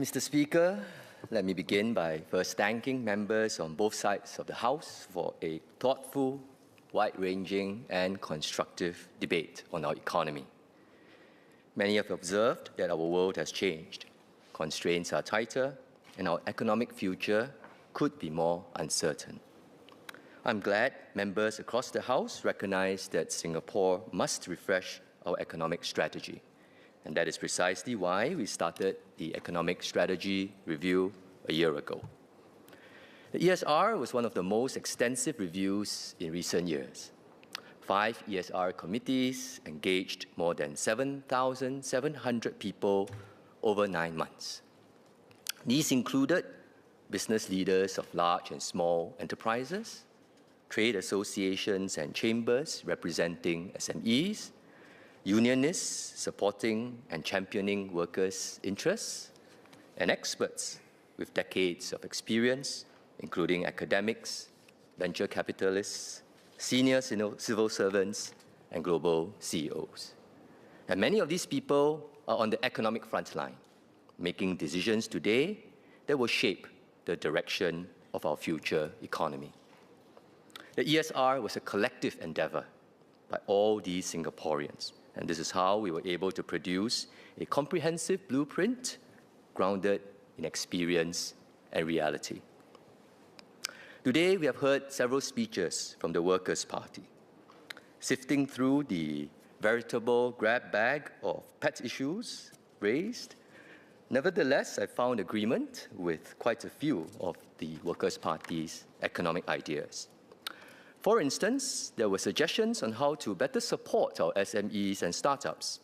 Mr. Speaker, let me begin by first thanking members on both sides of the House for a thoughtful, wide-ranging and constructive debate on our economy. Many have observed that our world has changed. Constraints are tighter and our economic future could be more uncertain. I'm glad members across the House recognize that Singapore must refresh our economic strategy. And that is precisely why we started the Economic Strategy Review a year ago. The ESR was one of the most extensive reviews in recent years. 5 ESR committees engaged more than 7,700 people over 9 months. These included business leaders of large and small enterprises, trade associations and chambers representing SMEs, unionists supporting and championing workers' interests, and experts with decades of experience, including academics, venture capitalists, senior civil servants, and global CEOs. And many of these people are on the economic front line, making decisions today that will shape the direction of our future economy. The ESR was a collective endeavor by all these Singaporeans. And this is how we were able to produce a comprehensive blueprint grounded in experience and reality. Today, we have heard several speeches from the Workers' Party. Sifting through the veritable grab bag of pet issues raised, nevertheless, I found agreement with quite a few of the Workers' Party's economic ideas. For instance, there were suggestions on how to better support our SMEs and startups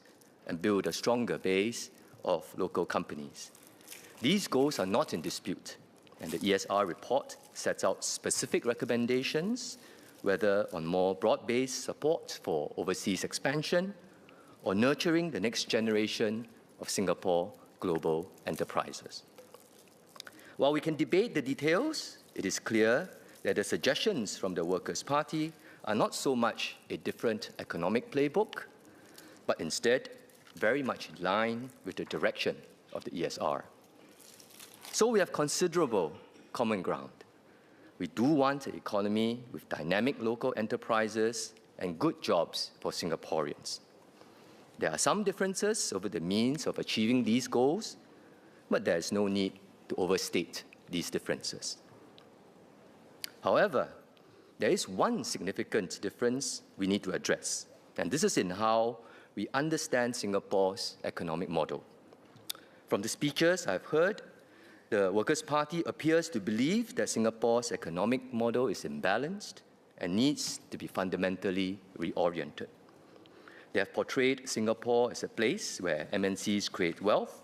and build a stronger base of local companies. These goals are not in dispute, and the ESR report sets out specific recommendations, whether on more broad-based support for overseas expansion or nurturing the next generation of Singapore global enterprises. While we can debate the details, it is clear that the suggestions from the Workers' Party are not so much a different economic playbook, but instead very much in line with the direction of the ESR. So we have considerable common ground. We do want an economy with dynamic local enterprises and good jobs for Singaporeans. There are some differences over the means of achieving these goals, but there is no need to overstate these differences. However, there is one significant difference we need to address, and this is in how we understand Singapore's economic model. From the speeches I've heard, the Workers' Party appears to believe that Singapore's economic model is imbalanced and needs to be fundamentally reoriented. They have portrayed Singapore as a place where MNCs create wealth,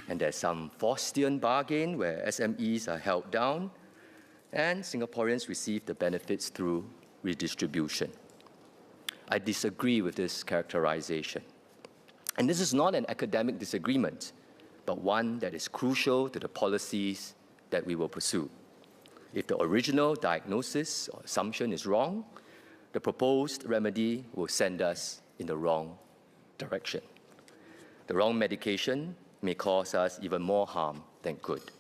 and there's some Faustian bargain where SMEs are held down, and Singaporeans receive the benefits through redistribution. I disagree with this characterization. And this is not an academic disagreement, but one that is crucial to the policies that we will pursue. If the original diagnosis or assumption is wrong, the proposed remedy will send us in the wrong direction. The wrong medication may cause us even more harm than good.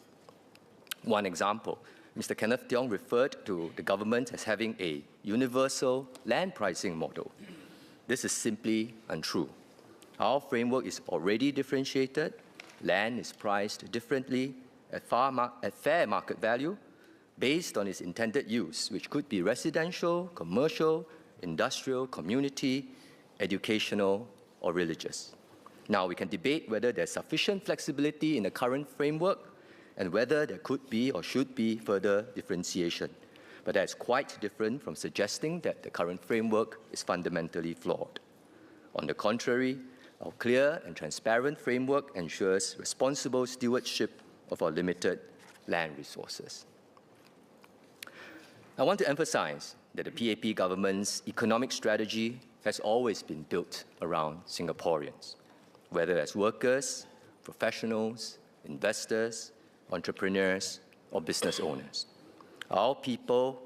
One example, Mr. Kenneth Tiong referred to the government as having a universal land pricing model. This is simply untrue. Our framework is already differentiated. Land is priced differently at fair market value based on its intended use, which could be residential, commercial, industrial, community, educational, or religious. Now, we can debate whether there's sufficient flexibility in the current framework and whether there could be or should be further differentiation. But that's quite different from suggesting that the current framework is fundamentally flawed. On the contrary, our clear and transparent framework ensures responsible stewardship of our limited land resources. I want to emphasize that the PAP government's economic strategy has always been built around Singaporeans, whether as workers, professionals, investors, entrepreneurs, or business owners. Our people,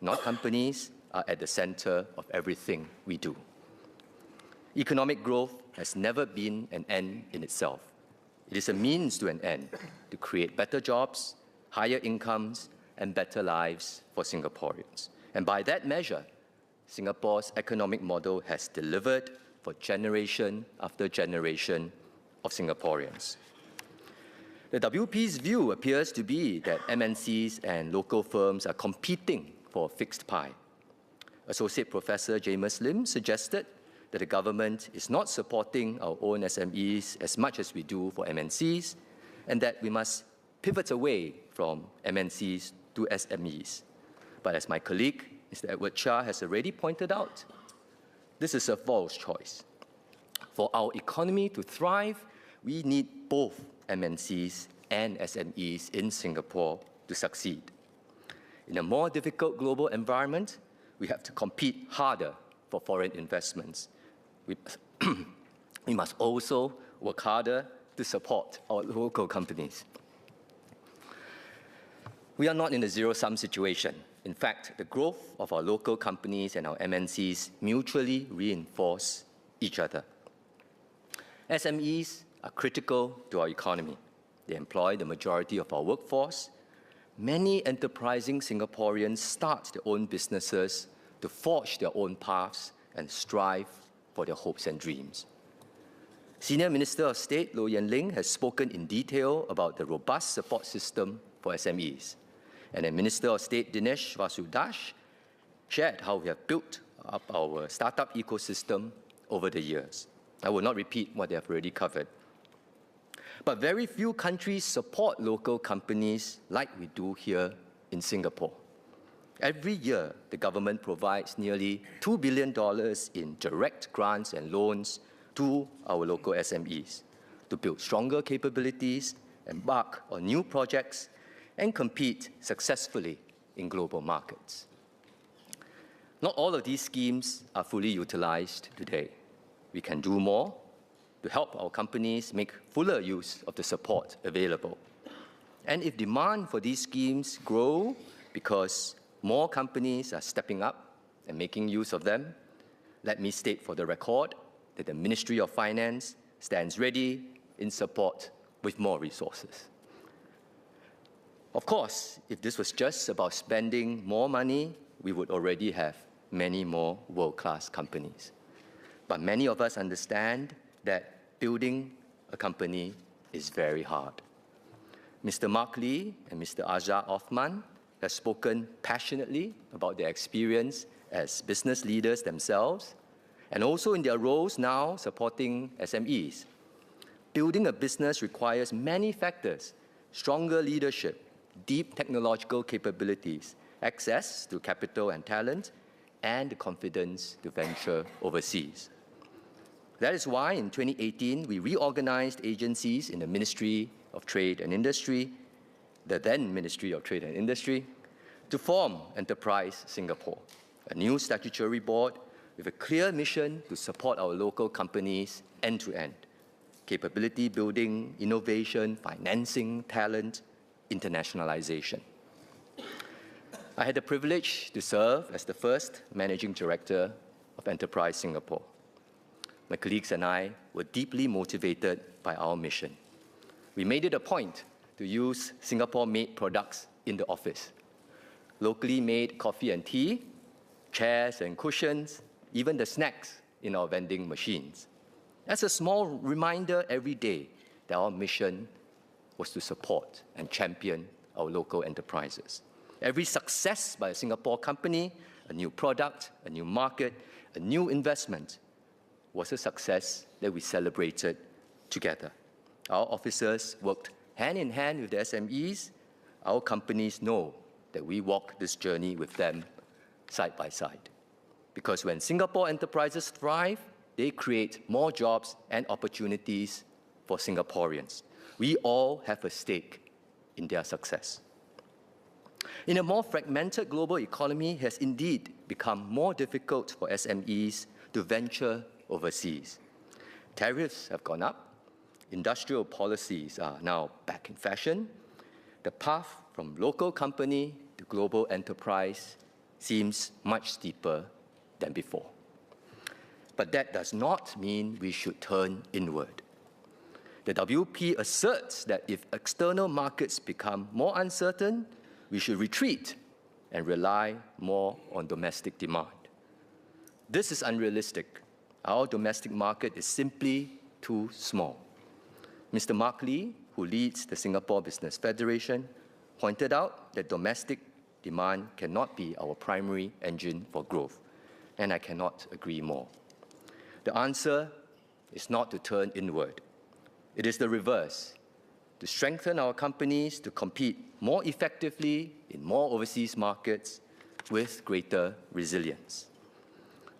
not companies, are at the center of everything we do. Economic growth has never been an end in itself. It is a means to an end to create better jobs, higher incomes, and better lives for Singaporeans. And by that measure, Singapore's economic model has delivered for generation after generation of Singaporeans. The WP's view appears to be that MNCs and local firms are competing for a fixed pie. Associate Professor Jamus Lim suggested that the government is not supporting our own SMEs as much as we do for MNCs, and that we must pivot away from MNCs to SMEs. But as my colleague, Mr. Edward Chia, has already pointed out, this is a false choice. For our economy to thrive, we need both MNCs and SMEs in Singapore to succeed. In a more difficult global environment, we have to compete harder for foreign investments. We must also work harder to support our local companies. We are not in a zero-sum situation. In fact, the growth of our local companies and our MNCs mutually reinforce each other. SMEs are critical to our economy. They employ the majority of our workforce. Many enterprising Singaporeans start their own businesses to forge their own paths and strive for their hopes and dreams. Senior Minister of State Low Yen Ling has spoken in detail about the robust support system for SMEs. And then Minister of State Dinesh Vasudash shared how we have built up our startup ecosystem over the years. I will not repeat what they have already covered. But very few countries support local companies like we do here in Singapore. Every year, the government provides nearly $2 billion in direct grants and loans to our local SMEs to build stronger capabilities, embark on new projects, and compete successfully in global markets. Not all of these schemes are fully utilized today. We can do more to help our companies make fuller use of the support available. And if demand for these schemes grow because more companies are stepping up and making use of them, let me state for the record that the Ministry of Finance stands ready in support with more resources. Of course, if this was just about spending more money, we would already have many more world-class companies. But many of us understand that building a company is very hard. Mr. Mark Lee and Mr. Azhar Othman have spoken passionately about their experience as business leaders themselves, and also in their roles now supporting SMEs. Building a business requires many factors: stronger leadership, deep technological capabilities, access to capital and talent, and the confidence to venture overseas. That is why in 2018, we reorganized agencies in the Ministry of Trade and Industry, the then Ministry of Trade and Industry, to form Enterprise Singapore, a new statutory board with a clear mission to support our local companies end-to-end: capability building, innovation, financing, talent, internationalization. I had the privilege to serve as the first Managing Director of Enterprise Singapore. My colleagues and I were deeply motivated by our mission. We made it a point to use Singapore-made products in the office. Locally made coffee and tea, chairs and cushions, even the snacks in our vending machines. As a small reminder every day that our mission was to support and champion our local enterprises. Every success by a Singapore company, a new product, a new market, a new investment, was a success that we celebrated together. Our officers worked hand in hand with the SMEs. Our companies know that we walk this journey with them side by side. Because when Singapore enterprises thrive, they create more jobs and opportunities for Singaporeans. We all have a stake in their success. In a more fragmented global economy, it has indeed become more difficult for SMEs to venture overseas. Tariffs have gone up. Industrial policies are now back in fashion. The path from local company to global enterprise seems much steeper than before. But that does not mean we should turn inward. The WP asserts that if external markets become more uncertain, we should retreat and rely more on domestic demand. This is unrealistic. Our domestic market is simply too small. Mr. Mark Lee, who leads the Singapore Business Federation, pointed out that domestic demand cannot be our primary engine for growth, and I cannot agree more. The answer is not to turn inward. It is the reverse, to strengthen our companies to compete more effectively in more overseas markets with greater resilience.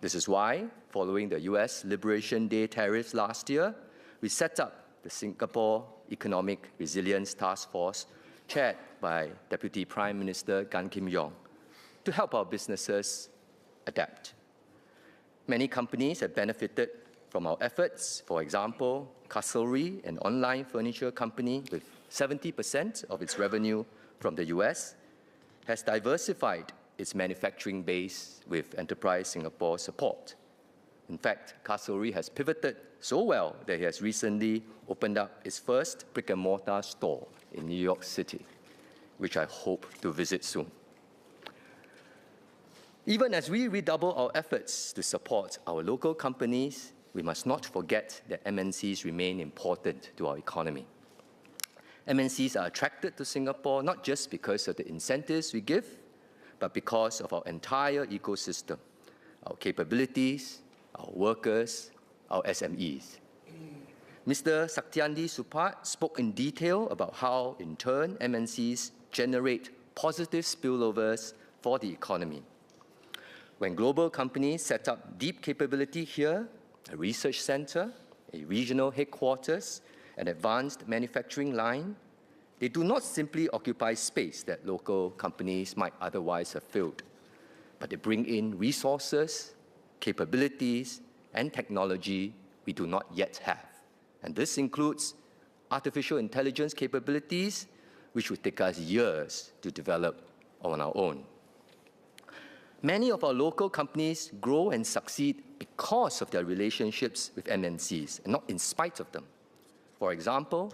This is why, following the US Liberation Day tariffs last year, we set up the Singapore Economic Resilience Task Force, chaired by Deputy Prime Minister Gan Kim Yong, to help our businesses adapt. Many companies have benefited from our efforts. For example, Castlery, an online furniture company with 70% of its revenue from the US, has diversified its manufacturing base with Enterprise Singapore support. In fact, Castlery has pivoted so well that it has recently opened up its first brick-and-mortar store in New York City, which I hope to visit soon. Even as we redouble our efforts to support our local companies, we must not forget that MNCs remain important to our economy. MNCs are attracted to Singapore not just because of the incentives we give, but because of our entire ecosystem, our capabilities, our workers, our SMEs. Mr. Saktiandi Supat spoke in detail about how, in turn, MNCs generate positive spillovers for the economy. When global companies set up deep capability here, a research center, a regional headquarters, an advanced manufacturing line, they do not simply occupy space that local companies might otherwise have filled, but they bring in resources, capabilities, and technology we do not yet have. And this includes artificial intelligence capabilities, which would take us years to develop on our own. Many of our local companies grow and succeed because of their relationships with MNCs, and not in spite of them. For example,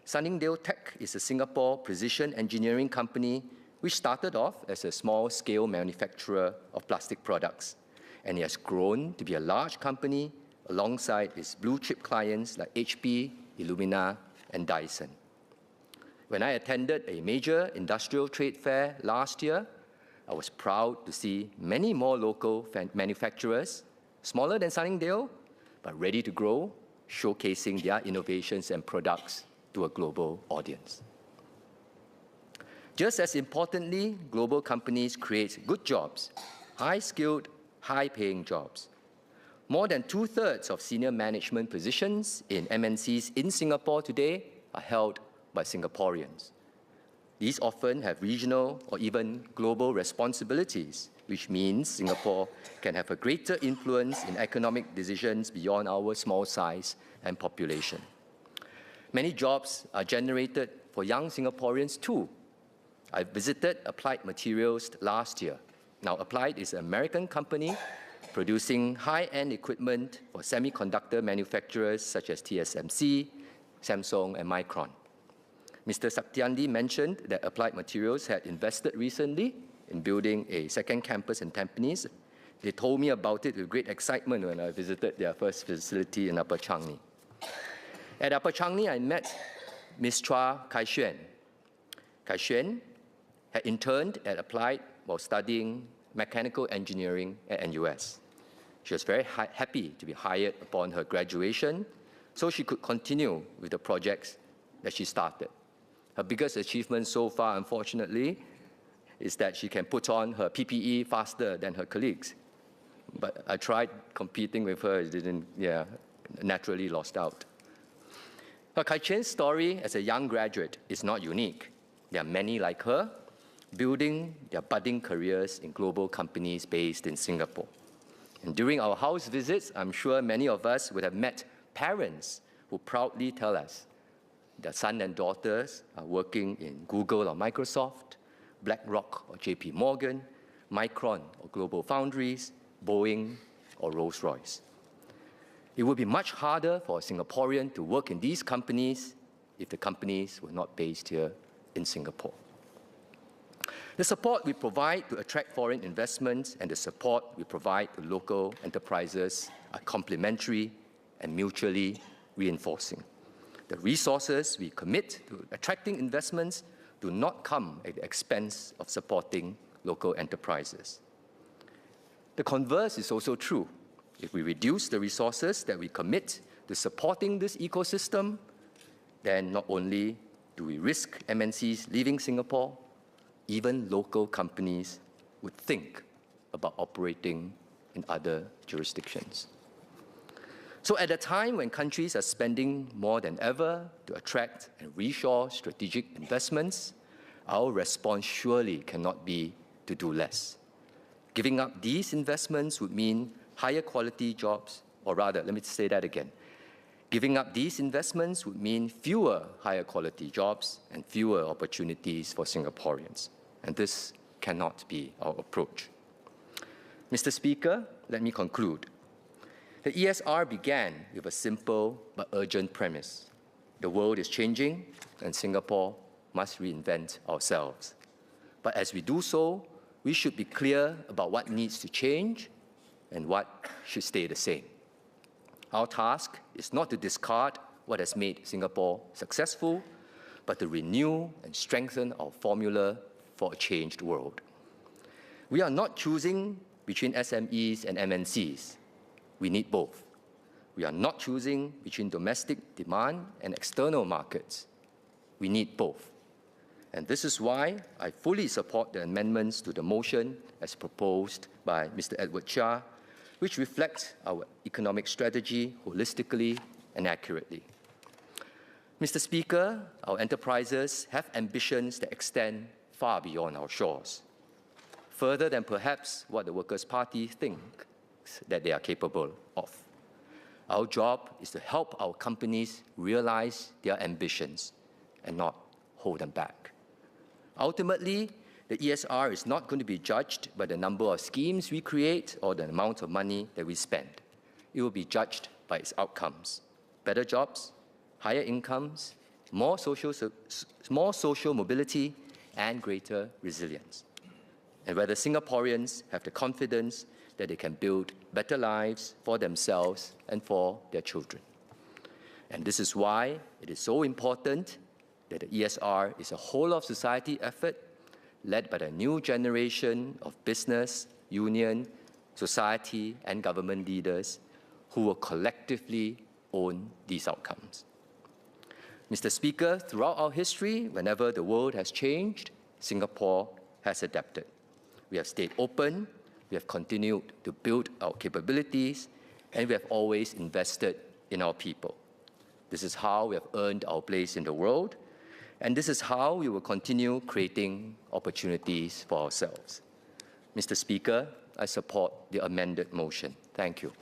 Sunningdale Tech is a Singapore precision engineering company which started off as a small-scale manufacturer of plastic products, and it has grown to be a large company alongside its blue-chip clients like HP, Illumina, and Dyson. When I attended a major industrial trade fair last year, I was proud to see many more local manufacturers, smaller than Sunningdale, but ready to grow, showcasing their innovations and products to a global audience. Just as importantly, global companies create good jobs, high-skilled, high-paying jobs. More than 2/3 of senior management positions in MNCs in Singapore today are held by Singaporeans. These often have regional or even global responsibilities, which means Singapore can have a greater influence in economic decisions beyond our small size and population. Many jobs are generated for young Singaporeans too. I visited Applied Materials last year. Now, Applied is an American company producing high-end equipment for semiconductor manufacturers such as TSMC, Samsung, and Micron. Mr. Saktiandi mentioned that Applied Materials had invested recently in building a second campus in Tampines. They told me about it with great excitement when I visited their first facility in Upper Changi. At Upper Changi, I met Ms. Chua Kai-Xuan. Kai-Xuan had interned at Applied while studying mechanical engineering at NUS. She was very happy to be hired upon her graduation so she could continue with the projects that she started. Her biggest achievement so far, unfortunately, is that she can put on her PPE faster than her colleagues. But I tried competing with her, naturally lost out. But Kai-Xuan's story as a young graduate is not unique. There are many like her, building their budding careers in global companies based in Singapore. And during our house visits, I'm sure many of us would have met parents who proudly tell us their sons and daughters are working in Google or Microsoft, BlackRock or JP Morgan, Micron or Global Foundries, Boeing or Rolls-Royce. It would be much harder for a Singaporean to work in these companies if the companies were not based here in Singapore. The support we provide to attract foreign investments and the support we provide to local enterprises are complementary and mutually reinforcing. The resources we commit to attracting investments do not come at the expense of supporting local enterprises. The converse is also true. If we reduce the resources that we commit to supporting this ecosystem, then not only do we risk MNCs leaving Singapore, even local companies would think about operating in other jurisdictions. So at a time when countries are spending more than ever to attract and reshore strategic investments, our response surely cannot be to do less. Giving up these investments would mean higher quality jobs, or rather, let me say that again. Giving up these investments would mean fewer higher quality jobs and fewer opportunities for Singaporeans. And this cannot be our approach. Mr. Speaker, let me conclude. The ESR began with a simple but urgent premise. The world is changing, and Singapore must reinvent ourselves. But as we do so, we should be clear about what needs to change and what should stay the same. Our task is not to discard what has made Singapore successful, but to renew and strengthen our formula for a changed world. We are not choosing between SMEs and MNCs. We need both. We are not choosing between domestic demand and external markets. We need both. And this is why I fully support the amendments to the motion as proposed by Mr. Edward Chia, which reflects our economic strategy holistically and accurately. Mr. Speaker, our enterprises have ambitions that extend far beyond our shores, further than perhaps what the Workers' Party thinks that they are capable of. Our job is to help our companies realize their ambitions and not hold them back. Ultimately, the ESR is not going to be judged by the number of schemes we create or the amount of money that we spend. It will be judged by its outcomes: better jobs, higher incomes, more social mobility, and greater resilience. And whether Singaporeans have the confidence that they can build better lives for themselves and for their children. And this is why it is so important that the ESR is a whole-of-society effort led by the new generation of business, union, society, and government leaders who will collectively own these outcomes. Mr. Speaker, throughout our history, whenever the world has changed, Singapore has adapted. We have stayed open, we have continued to build our capabilities, and we have always invested in our people. This is how we have earned our place in the world, and this is how we will continue creating opportunities for ourselves. Mr. Speaker, I support the amended motion. Thank you.